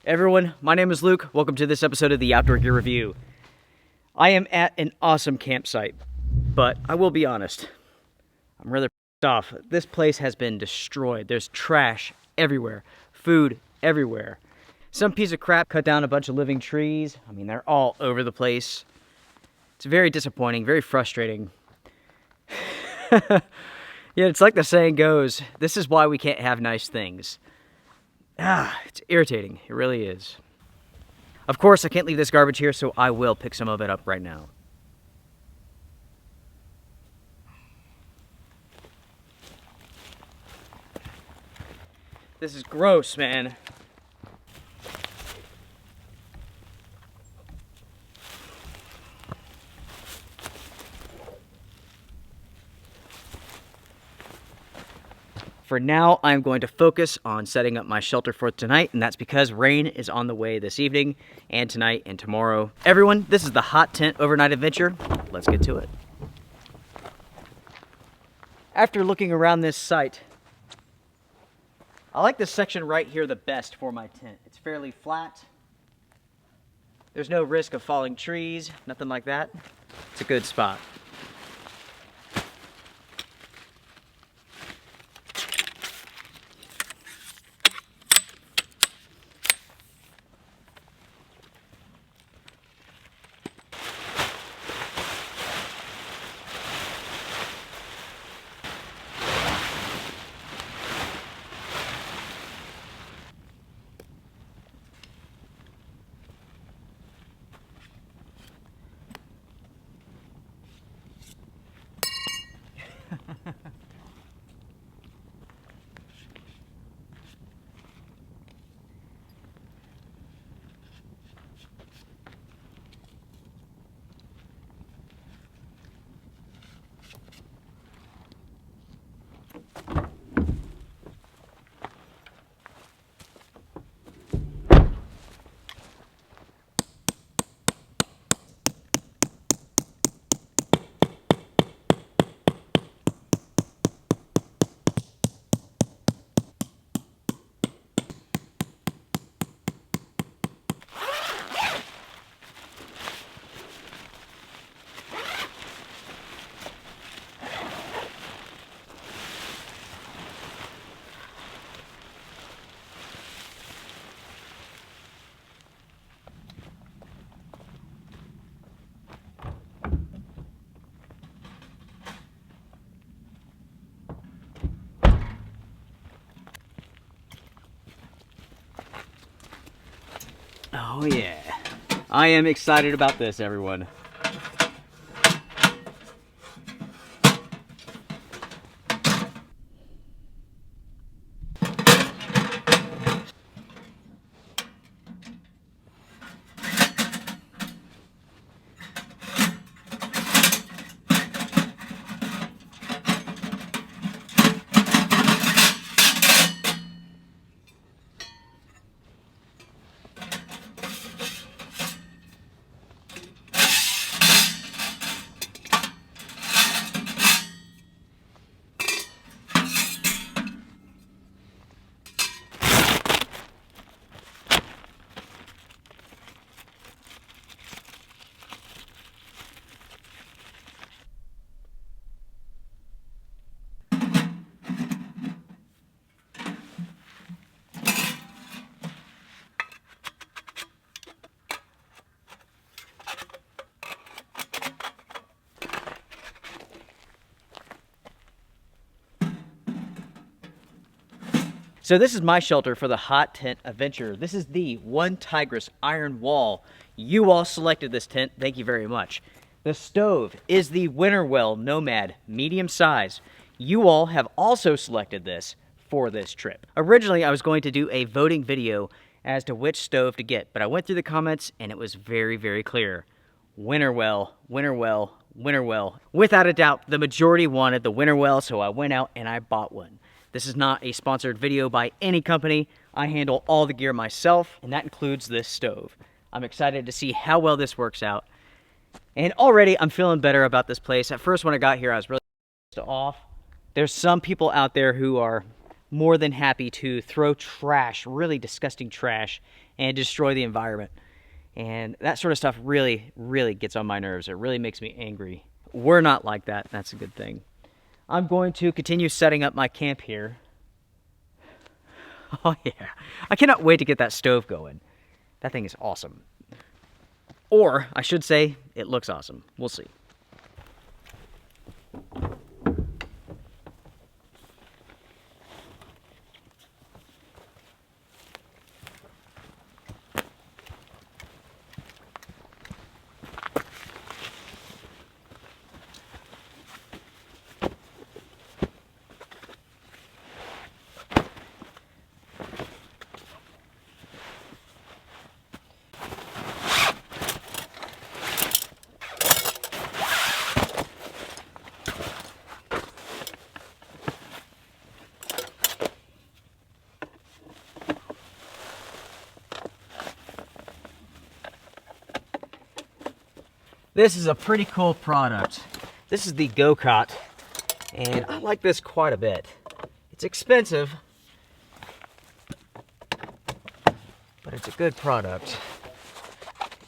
Everyone, my name is Luke. Welcome to this episode of the Outdoor Gear Review. I am at an awesome campsite, but I will be honest, I'm rather pissed off. This place has been destroyed. There's trash everywhere, food everywhere. Some piece of crap cut down a bunch of living trees. I mean, they're all over the place. It's very disappointing, very frustrating. Yeah, it's like the saying goes, this is why we can't have nice things. It's irritating. It really is. Of course, I can't leave this garbage here, so I will pick some of it up right now. This is gross, man. For now, I'm going to focus on setting up my shelter for tonight, and that's because rain is on the way this evening and tonight and tomorrow. Everyone, this is the Hot Tent Overnight Adventure. Let's get to it. After looking around this site, I like this section right here the best for my tent. It's fairly flat. There's no risk of falling trees, nothing like that. It's a good spot. Oh yeah, I am excited about this, everyone. So this is my shelter for the Hot Tent Adventure. This is the One Tigris Iron Wall. You all selected this tent, thank you very much. The stove is the Winterwell Nomad, medium size. You all have also selected this for this trip. Originally, I was going to do a voting video as to which stove to get, but I went through the comments and it was very, very clear. Winterwell, Winterwell, Winterwell. Without a doubt, the majority wanted the Winterwell, so I went out and I bought one. This is not a sponsored video by any company. I handle all the gear myself, and that includes this stove. I'm excited to see how well this works out. And already I'm feeling better about this place. At first when I got here, I was really off. There's some people out there who are more than happy to throw trash, really disgusting trash, and destroy the environment. And that sort of stuff really, really gets on my nerves. It really makes me angry. We're not like that. That's a good thing. I'm going to continue setting up my camp here. Oh yeah, I cannot wait to get that stove going. That thing is awesome. Or, I should say, it looks awesome. We'll see. This is a pretty cool product. This is the GoCot, and I like this quite a bit. It's expensive, but it's a good product.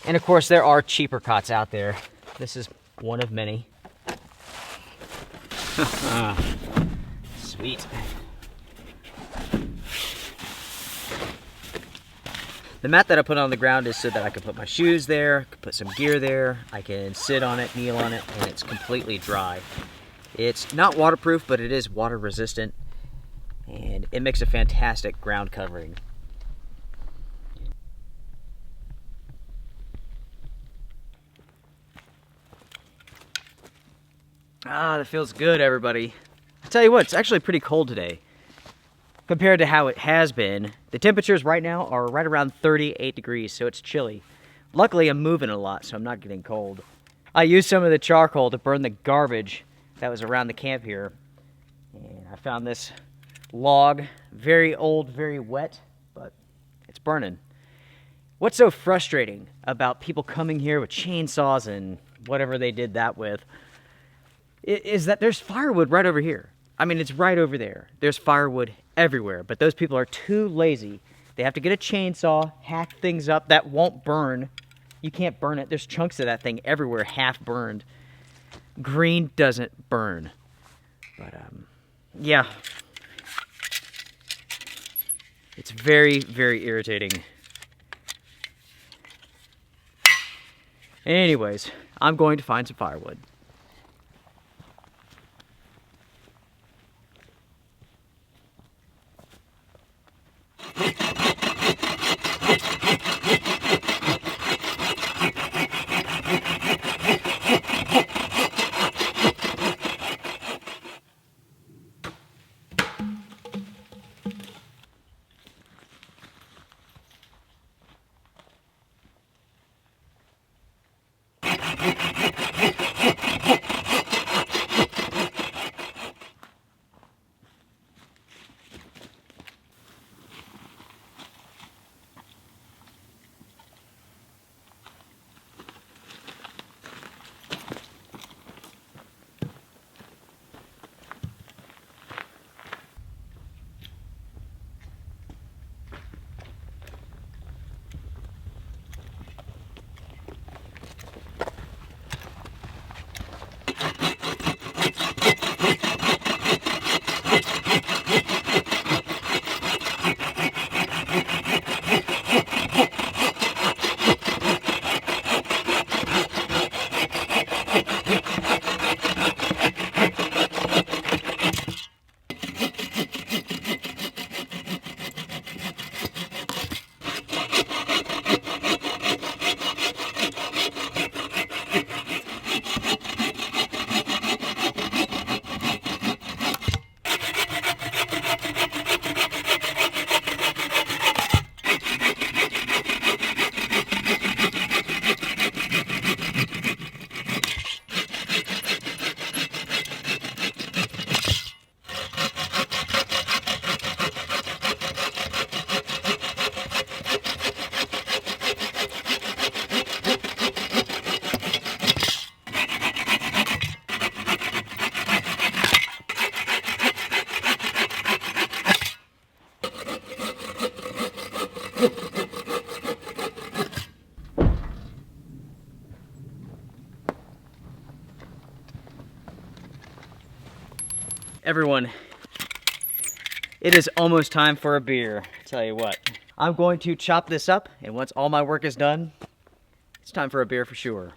And of course, there are cheaper cots out there. This is one of many. Sweet. The mat that I put on the ground is so that I can put my shoes there, put some gear there, I can sit on it, kneel on it, and it's completely dry. It's not waterproof, but it is water resistant, and it makes a fantastic ground covering. Ah, that feels good, everybody. I tell you what, it's actually pretty cold today compared to how it has been. The temperatures right now are right around 38 degrees, so it's chilly. Luckily, I'm moving a lot, so I'm not getting cold. I used some of the charcoal to burn the garbage that was around the camp here. And I found this log, very old, very wet, but it's burning. What's so frustrating about people coming here with chainsaws and whatever they did that with is that there's firewood right over here. I mean, it's right over there. There's firewood everywhere, but those people are too lazy. They have to get a chainsaw, hack things up that won't burn. You can't burn it. There's chunks of that thing everywhere, half burned. Green doesn't burn. But, yeah. It's very, very irritating. Anyways, I'm going to find some firewood. Everyone, it is almost time for a beer. I tell you what, I'm going to chop this up, and once all my work is done, it's time for a beer for sure.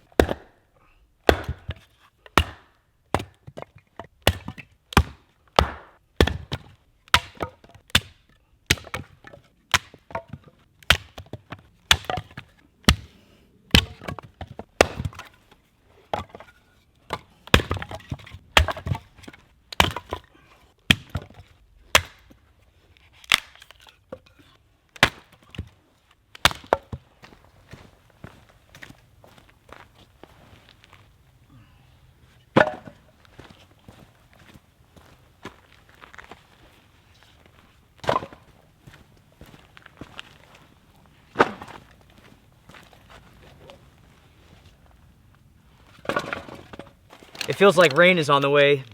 It feels like rain is on the way.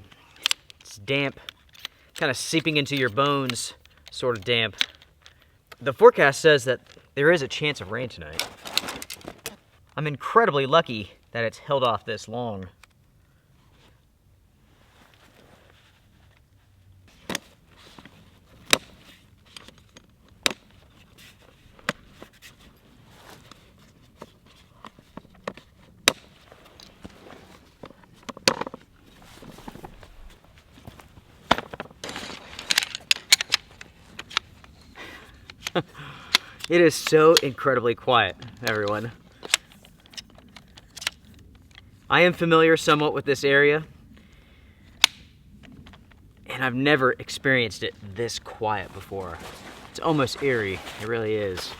It's damp, kind of seeping into your bones, sort of damp. The forecast says that there is a chance of rain tonight. I'm incredibly lucky that it's held off this long. It is so incredibly quiet, everyone. I am familiar somewhat with this area, and I've never experienced it this quiet before. It's almost eerie, it really is.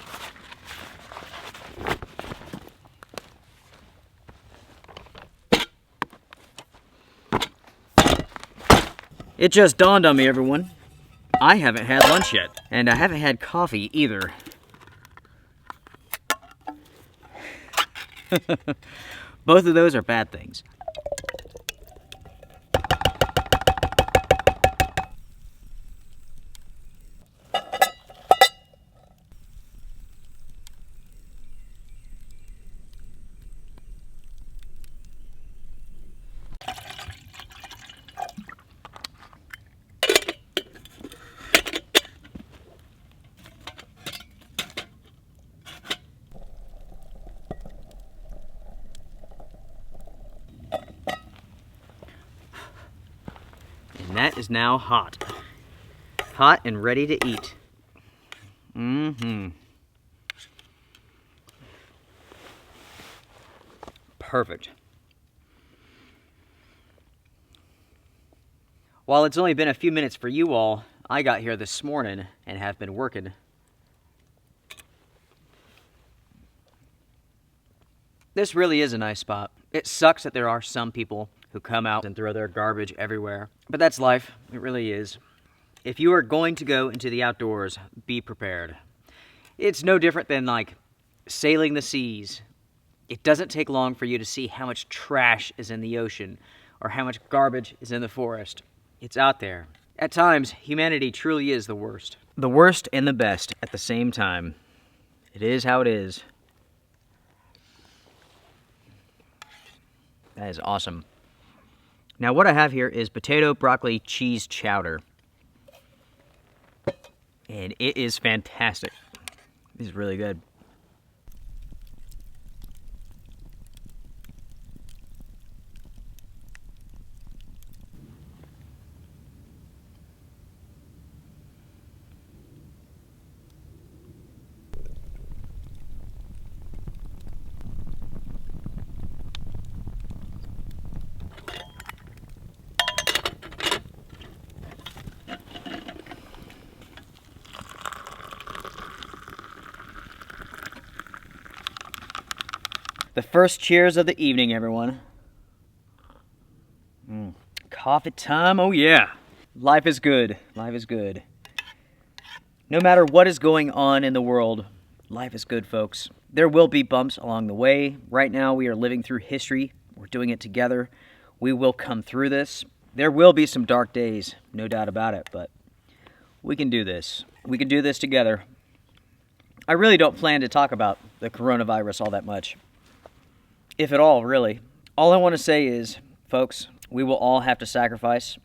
It just dawned on me, everyone. I haven't had lunch yet, and I haven't had coffee either. Both of those are bad things. And that is now hot. Hot and ready to eat. Perfect. While it's only been a few minutes for you all, I got here this morning and have been working. This really is a nice spot. It sucks that there are some people who come out and throw their garbage everywhere, but that's life. It really is. If you are going to go into the outdoors, be prepared. It's no different than like sailing the seas. It doesn't take long for you to see how much trash is in the ocean or how much garbage is in the forest. It's out there. At times, humanity truly is the worst. The worst and the best at the same time. It is how it is. That is awesome. Now what I have here is potato, broccoli, cheese chowder. And it is fantastic. This is really good. The first cheers of the evening, everyone. Coffee time, oh yeah. Life is good, life is good. No matter what is going on in the world, life is good, folks. There will be bumps along the way. Right now, we are living through history. We're doing it together. We will come through this. There will be some dark days, no doubt about it, but we can do this. We can do this together. I really don't plan to talk about the coronavirus all that much. If at all, really. All I want to say is, folks, we will all have to sacrifice.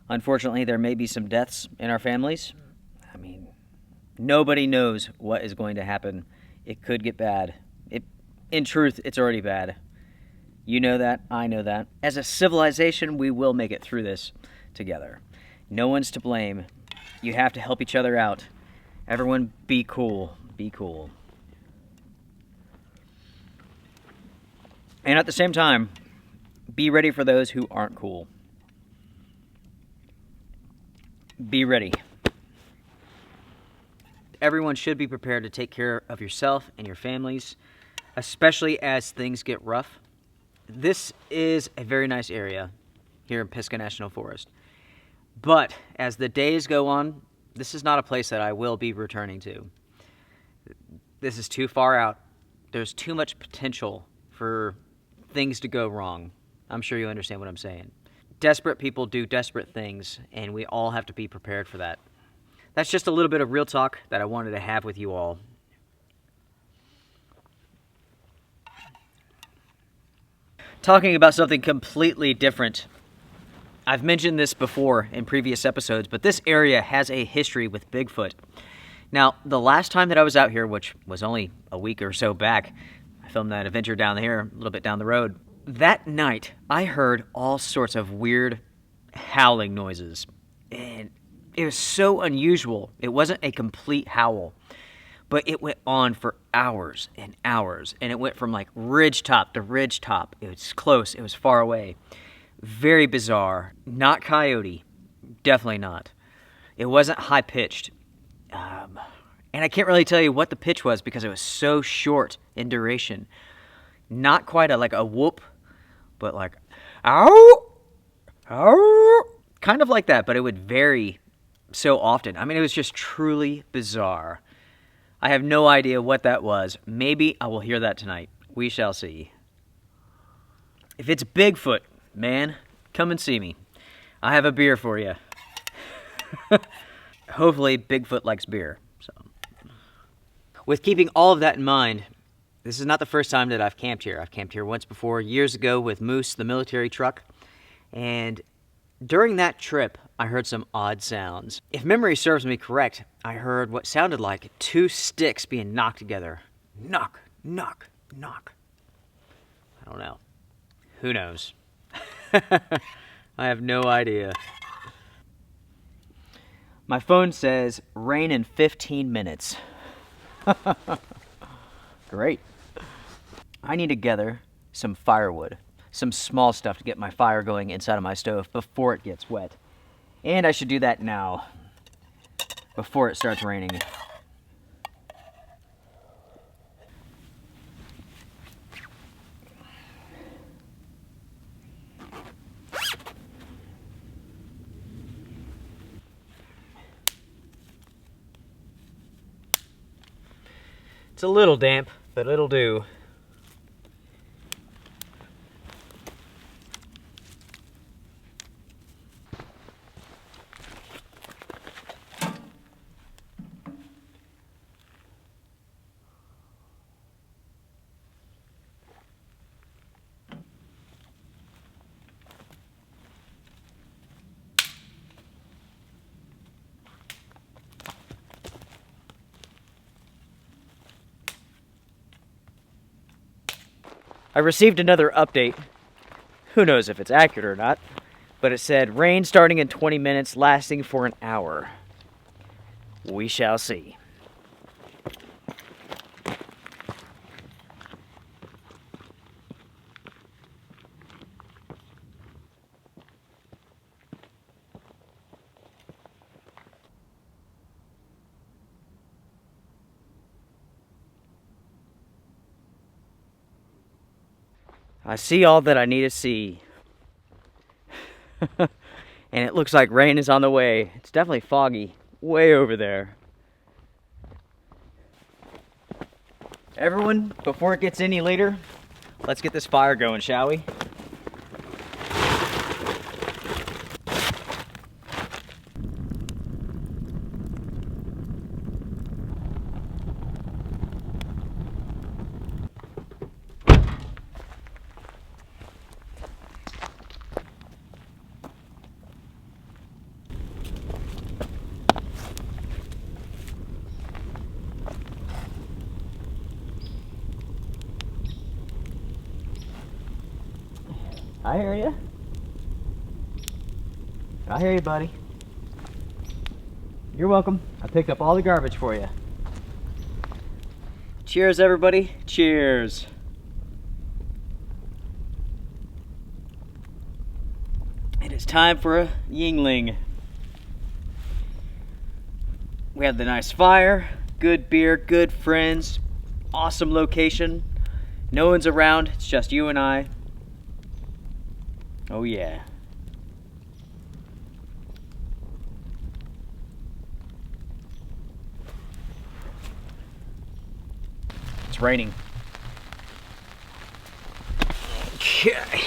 Unfortunately, there may be some deaths in our families. I mean, nobody knows what is going to happen. It could get bad. In truth, it's already bad. You know that. I know that. As a civilization, we will make it through this together. No one's to blame. You have to help each other out. Everyone be cool. Be cool. And at the same time, be ready for those who aren't cool. Be ready. Everyone should be prepared to take care of yourself and your families, especially as things get rough. This is a very nice area here in Pisgah National Forest. But as the days go on, this is not a place that I will be returning to. This is too far out. There's too much potential for things to go wrong. I'm sure you understand what I'm saying. Desperate people do desperate things, and we all have to be prepared for that. That's just a little bit of real talk that I wanted to have with you all. Talking about something completely different. I've mentioned this before in previous episodes, but this area has a history with Bigfoot. Now, the last time that I was out here, which was only a week or so back, I filmed that adventure down here, a little bit down the road. That night, I heard all sorts of weird howling noises. And it was so unusual. It wasn't a complete howl, but it went on for hours and hours. And it went from like ridge top to ridge top. It was close. It was far away. Very bizarre. Not coyote. Definitely not. It wasn't high pitched. And I can't really tell you what the pitch was because it was so short in duration. Not quite like a whoop, but like, ow, ow, kind of like that, but it would vary so often. I mean, it was just truly bizarre. I have no idea what that was. Maybe I will hear that tonight. We shall see. If it's Bigfoot, man, come and see me. I have a beer for you. Hopefully, Bigfoot likes beer. So, with keeping all of that in mind, this is not the first time that I've camped here. I've camped here once before, years ago with Moose, the military truck. And during that trip, I heard some odd sounds. If memory serves me correct, I heard what sounded like 2 sticks being knocked together. Knock, knock, knock. I don't know. Who knows? I have no idea. My phone says rain in 15 minutes. Great. I need to gather some firewood, some small stuff to get my fire going inside of my stove before it gets wet. And I should do that now, before it starts raining. It's a little damp, but it'll do. I received another update. Who knows if it's accurate or not, but it said rain starting in 20 minutes, lasting for an hour. We shall see. I see all that I need to see. And it looks like rain is on the way. It's definitely foggy, way over there. Everyone, before it gets any later, let's get this fire going, shall we? I hear you. I hear you, buddy. You're welcome. I picked up all the garbage for you. Cheers, everybody. Cheers. It is time for a Yuengling. We have the nice fire, good beer, good friends, awesome location. No one's around. It's just you and I. Oh yeah. It's raining. Okay.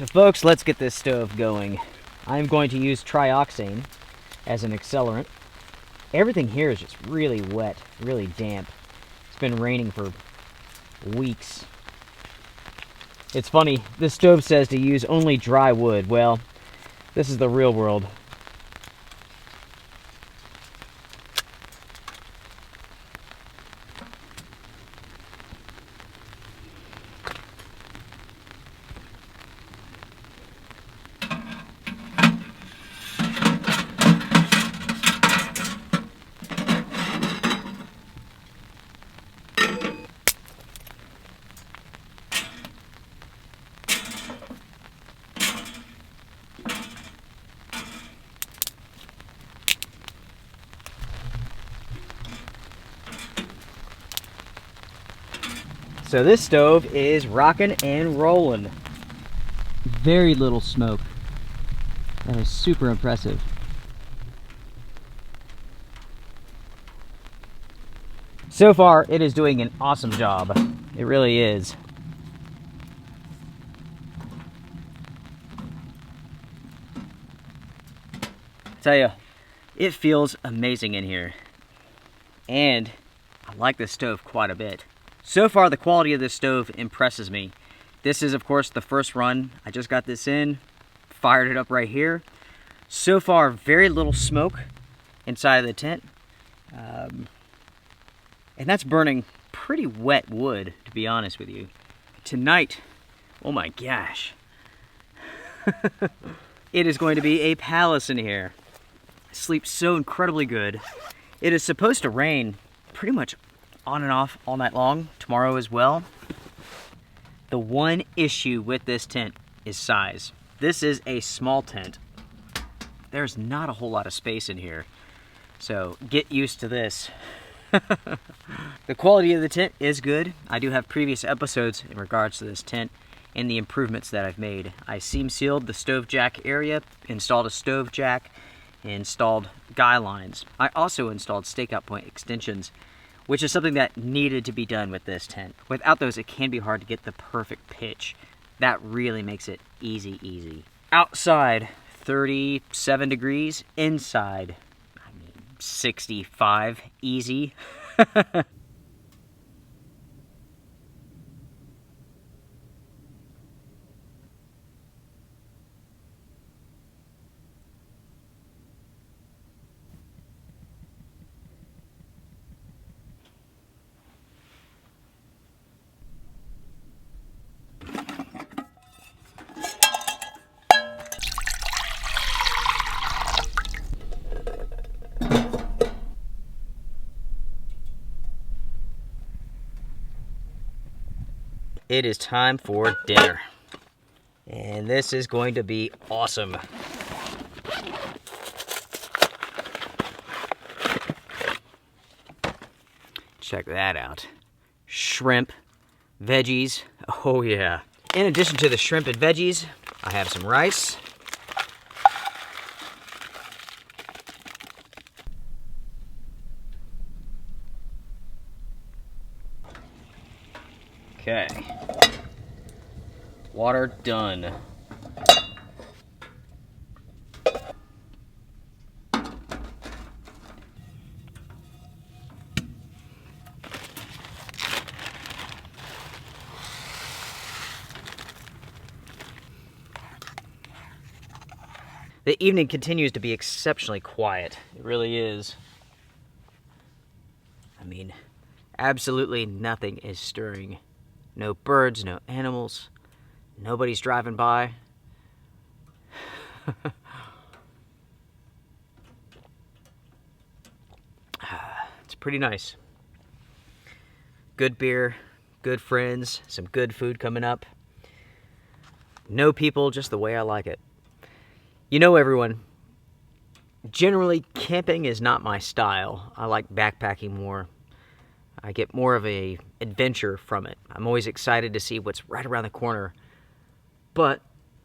So folks, let's get this stove going. I'm going to use trioxane as an accelerant. Everything here is just really wet, really damp. It's been raining for weeks. It's funny, this stove says to use only dry wood. Well, this is the real world. So this stove is rocking and rolling. Very little smoke. That is super impressive. So far, it is doing an awesome job. It really is. I tell you, it feels amazing in here. And I like this stove quite a bit. So far, the quality of this stove impresses me. This is, of course, the first run. I just got this in, fired it up right here. So far, very little smoke inside of the tent. And that's burning pretty wet wood, to be honest with you. Tonight, oh my gosh. It is going to be a palace in here. I sleep so incredibly good. It is supposed to rain pretty much on and off all night long, tomorrow as well. The one issue with this tent is size. This is a small tent. There's not a whole lot of space in here, so get used to this. The quality of the tent is good. I do have previous episodes in regards to this tent and the improvements that I've made. I seam sealed the stove jack area, installed a stove jack, installed guy lines. I also installed stakeout point extensions, which is something that needed to be done with this tent. Without those, it can be hard to get the perfect pitch. That really makes it easy. Outside, 37 degrees. Inside, 65, easy. It is time for dinner. And this is going to be awesome. Check that out. Shrimp, veggies, oh yeah. In addition to the shrimp and veggies, I have some rice. Okay. Water done. The evening continues to be exceptionally quiet. It really is. I mean, absolutely nothing is stirring. No birds, no animals. Nobody's driving by. It's pretty nice. Good beer, good friends, some good food coming up. No people, just the way I like it. You know, everyone, generally camping is not my style. I like backpacking more. I get more of a adventure from it. I'm always excited to see what's right around the corner. But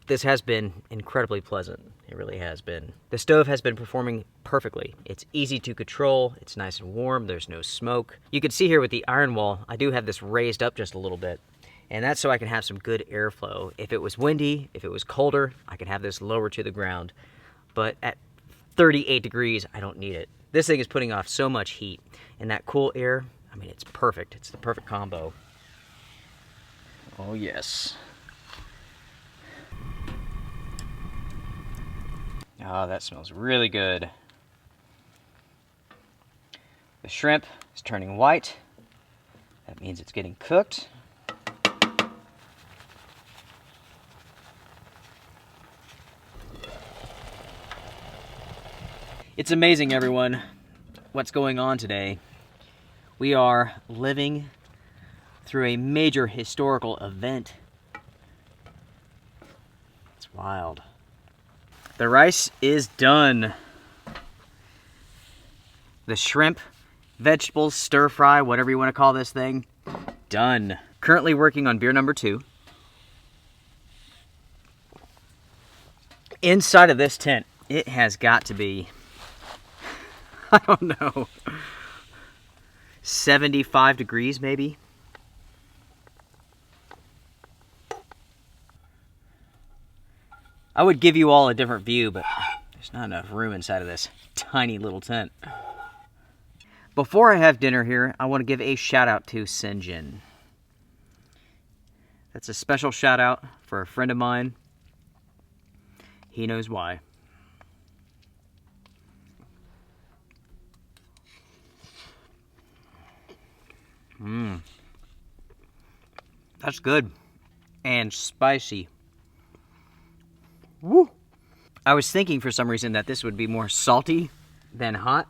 this has been incredibly pleasant. It really has been. The stove has been performing perfectly. It's easy to control. It's nice and warm. There's no smoke. You can see here with the iron wall, I do have this raised up just a little bit. And that's so I can have some good airflow. If it was windy, if it was colder, I could have this lower to the ground. But at 38 degrees, I don't need it. This thing is putting off so much heat. And that cool air, I mean, it's perfect. It's the perfect combo. Oh, yes. Oh, that smells really good. The shrimp is turning white. That means it's getting cooked. It's amazing, everyone, what's going on today. We are living through a major historical event. It's wild. The rice is done. The shrimp, vegetables, stir fry, whatever you want to call this thing, done. Currently working on beer number 2. Inside of this tent, it has got to be, I don't know, 75 degrees maybe. I would give you all a different view, but there's not enough room inside of this tiny little tent. Before I have dinner here, I want to give a shout out to Sinjin. That's a special shout out for a friend of mine. He knows why. That's good and spicy. Woo! I was thinking for some reason that this would be more salty than hot.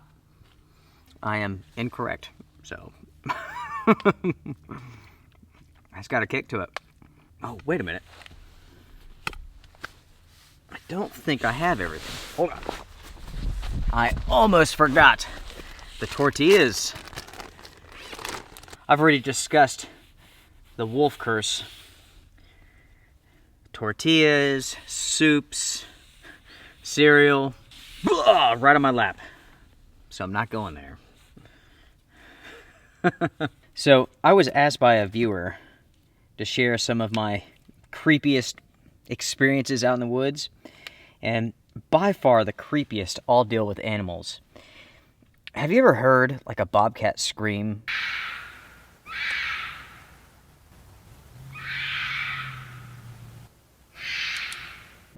I am incorrect, so. It's got a kick to it. Oh, wait a minute. I don't think I have everything. Hold on. I almost forgot the tortillas. I've already discussed the wolf curse. Tortillas, soups, cereal, blah, right on my lap. So I'm not going there. So I was asked by a viewer to share some of my creepiest experiences out in the woods. And by far the creepiest all deal with animals. Have you ever heard like a bobcat scream?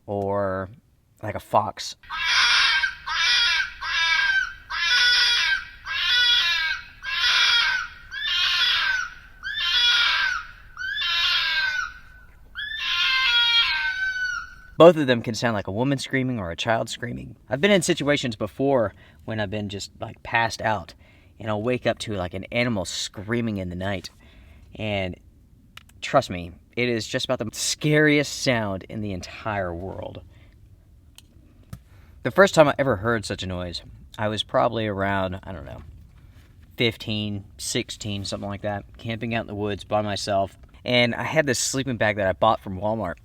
Or like a fox? Both of them can sound like a woman screaming or a child screaming. I've been in situations before when I've been just like passed out and I'll wake up to like an animal screaming in the night. And trust me, it is just about the scariest sound in the entire world. The first time I ever heard such a noise, I was probably around, I don't know, 15, 16, something like that, camping out in the woods by myself. And I had this sleeping bag that I bought from Walmart.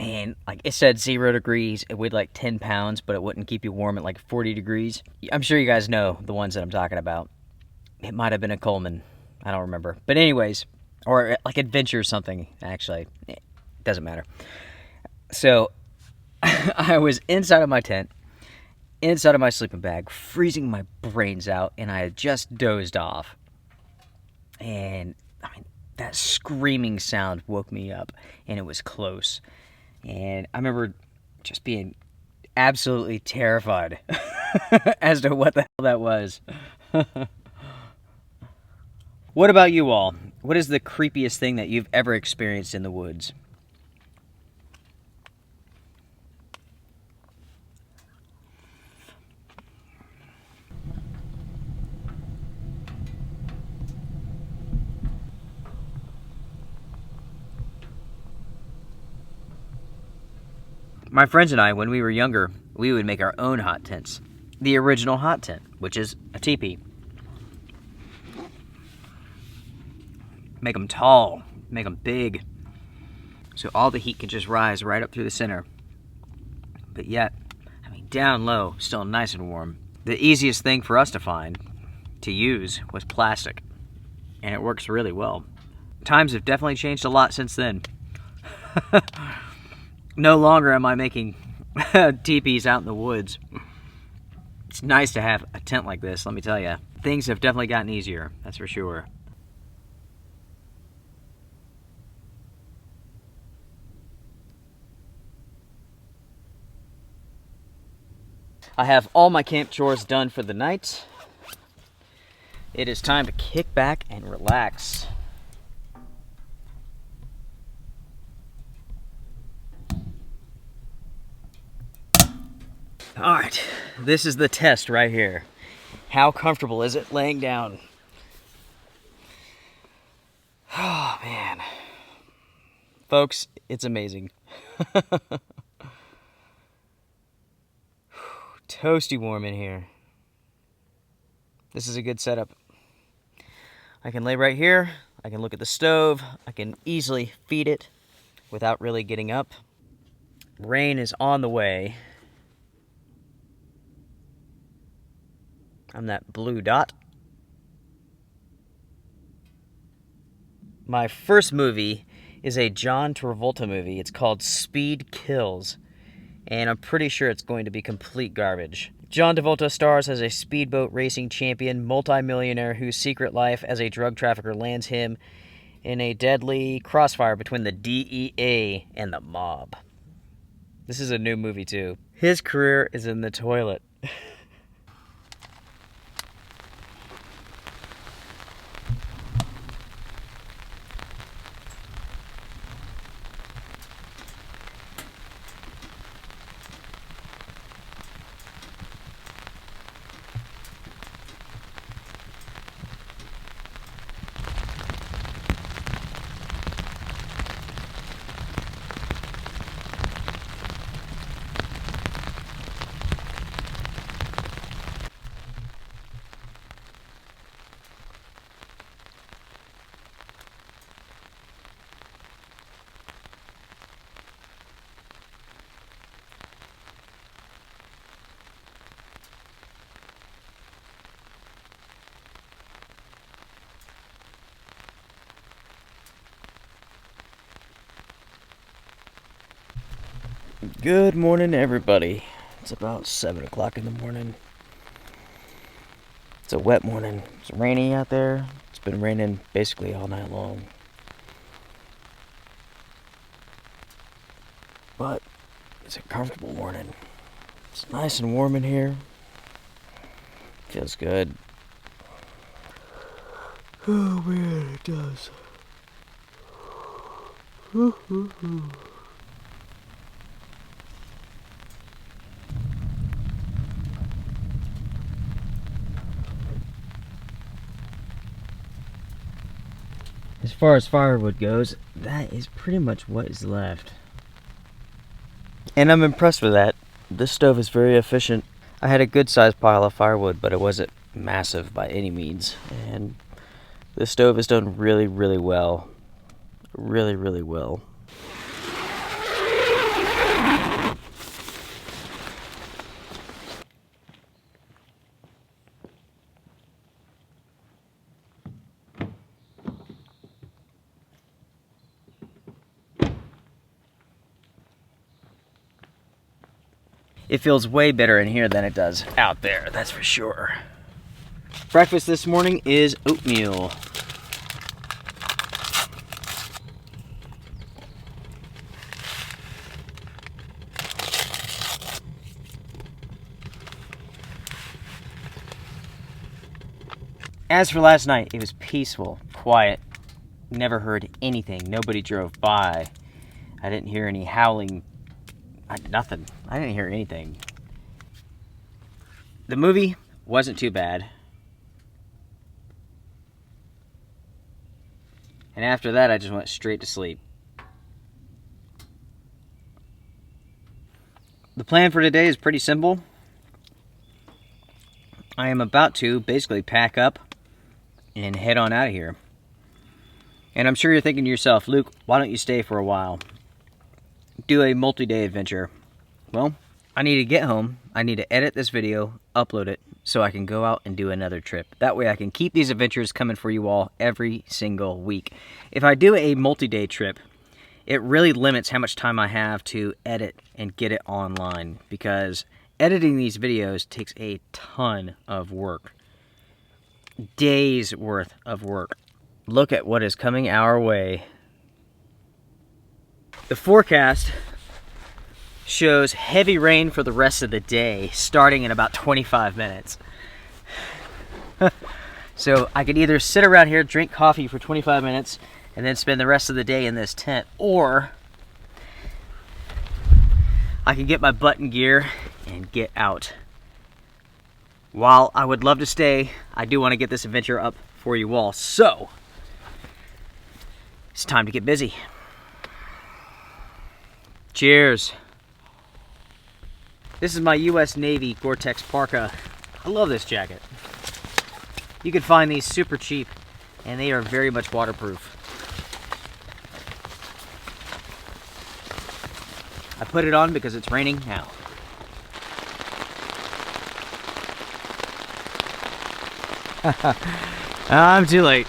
And like it said 0 degrees, it weighed like 10 pounds, but it wouldn't keep you warm at like 40 degrees. I'm sure you guys know the ones that I'm talking about. It might have been a Coleman. I don't remember. But anyways, or like Adventure or something, actually. It doesn't matter. So I was inside of my tent, inside of my sleeping bag, freezing my brains out, and I had just dozed off. And I mean, that screaming sound woke me up, and it was close. And I remember just being absolutely terrified as to what the hell that was. What about you all? What is the creepiest thing that you've ever experienced in the woods? My friends and I, when we were younger, we would make our own hot tents. The original hot tent, which is a teepee. Make them tall, make them big, so all the heat can just rise right up through the center. But yet, I mean, down low, still nice and warm. The easiest thing for us to find, to use, was plastic. And it works really well. times have definitely changed a lot since then. No longer am I making teepees out in the woods. It's nice to have a tent like this, let me tell you. Things have definitely gotten easier, that's for sure. I have all my camp chores done for the night. It is time to kick back and relax. All right, this is the test right here. How comfortable is it laying down? Oh, man. Folks, it's amazing. Toasty warm in here. This is a good setup. I can lay right here. I can look at the stove. I can easily feed it without really getting up. Rain is on the way. I'm that blue dot. My first movie is a John Travolta movie. It's called Speed Kills, and I'm pretty sure it's going to be complete garbage. John Travolta stars as a speedboat racing champion, multimillionaire whose secret life as a drug trafficker lands him in a deadly crossfire between the DEA and the mob. This is a new movie too. His career is in the toilet. Good morning, everybody. It's about 7 o'clock in the morning. It's a wet morning. It's raining out there. It's been raining basically all night long. But it's a comfortable morning. It's nice and warm in here. Feels good. Oh man, it does. As far as firewood goes, that is pretty much what is left. And I'm impressed with that. This stove is very efficient. I had a good sized pile of firewood, but it wasn't massive by any means. And this stove has done really, really well. Really, really well. It feels way better in here than it does out there, that's for sure. Breakfast this morning is oatmeal. As for last night, it was peaceful, quiet. Never heard anything. Nobody drove by. I didn't hear any howling. Nothing. I didn't hear anything. The movie wasn't too bad. And after that, I just went straight to sleep. The plan for today is pretty simple. I am about to basically pack up and head on out of here. And I'm sure you're thinking to yourself, Luke, why don't you stay for a while? Do a multi-day adventure. Well, I need to get home. I need to edit this video, upload it, so I can go out and do another trip. That way I can keep these adventures coming for you all every single week. If I do a multi-day trip, it really limits how much time I have to edit and get it online, because editing these videos takes a ton of work. Days worth of work. Look at what is coming our way. The forecast shows heavy rain for the rest of the day, starting in about 25 minutes. So I could either sit around here, drink coffee for 25 minutes, and then spend the rest of the day in this tent, or I can get my butt in gear and get out. While I would love to stay, I do want to get this adventure up for you all. So it's time to get busy. Cheers. This is my US Navy Gore-Tex parka. I love this jacket. You can find these super cheap, and they are very much waterproof. I put it on because it's raining now. I'm too late.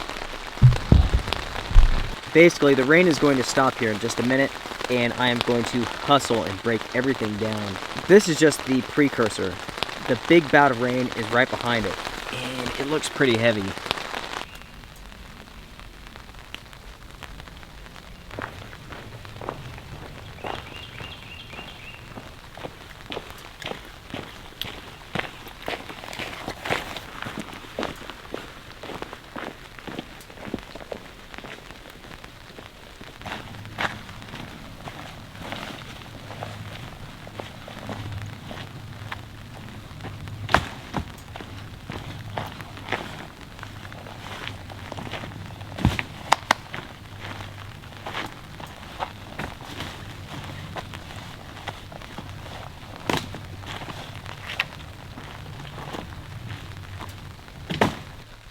Basically, the rain is going to stop here in just a minute, and I am going to hustle and break everything down. This is just the precursor. The big bout of rain is right behind it, and it looks pretty heavy.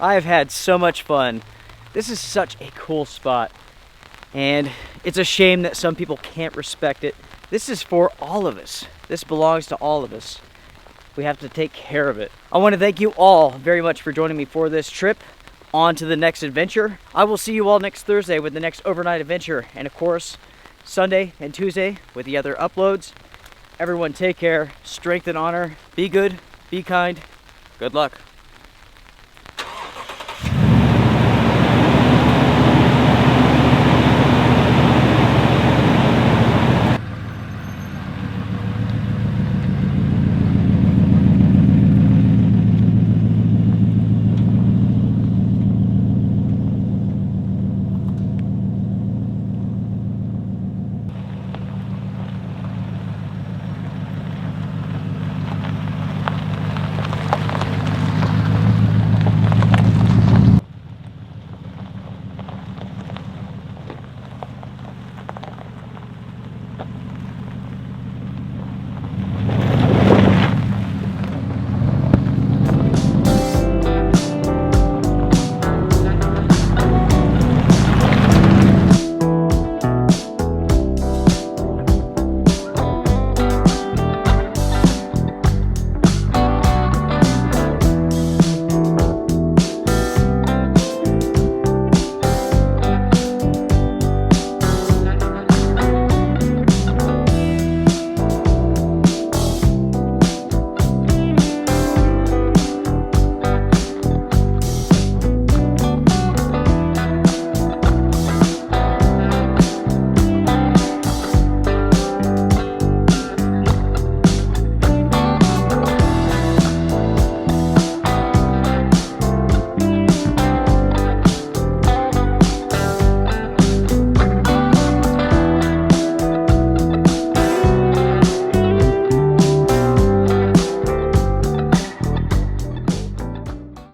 I have had so much fun. This is such a cool spot, and it's a shame that some people can't respect it. This is for all of us. This belongs to all of us. We have to take care of it. I want to thank you all very much for joining me for this trip. On to the next adventure. I will see you all next Thursday with the next overnight adventure, and of course, Sunday and Tuesday with the other uploads. Everyone take care, strength and honor, be good, be kind, good luck.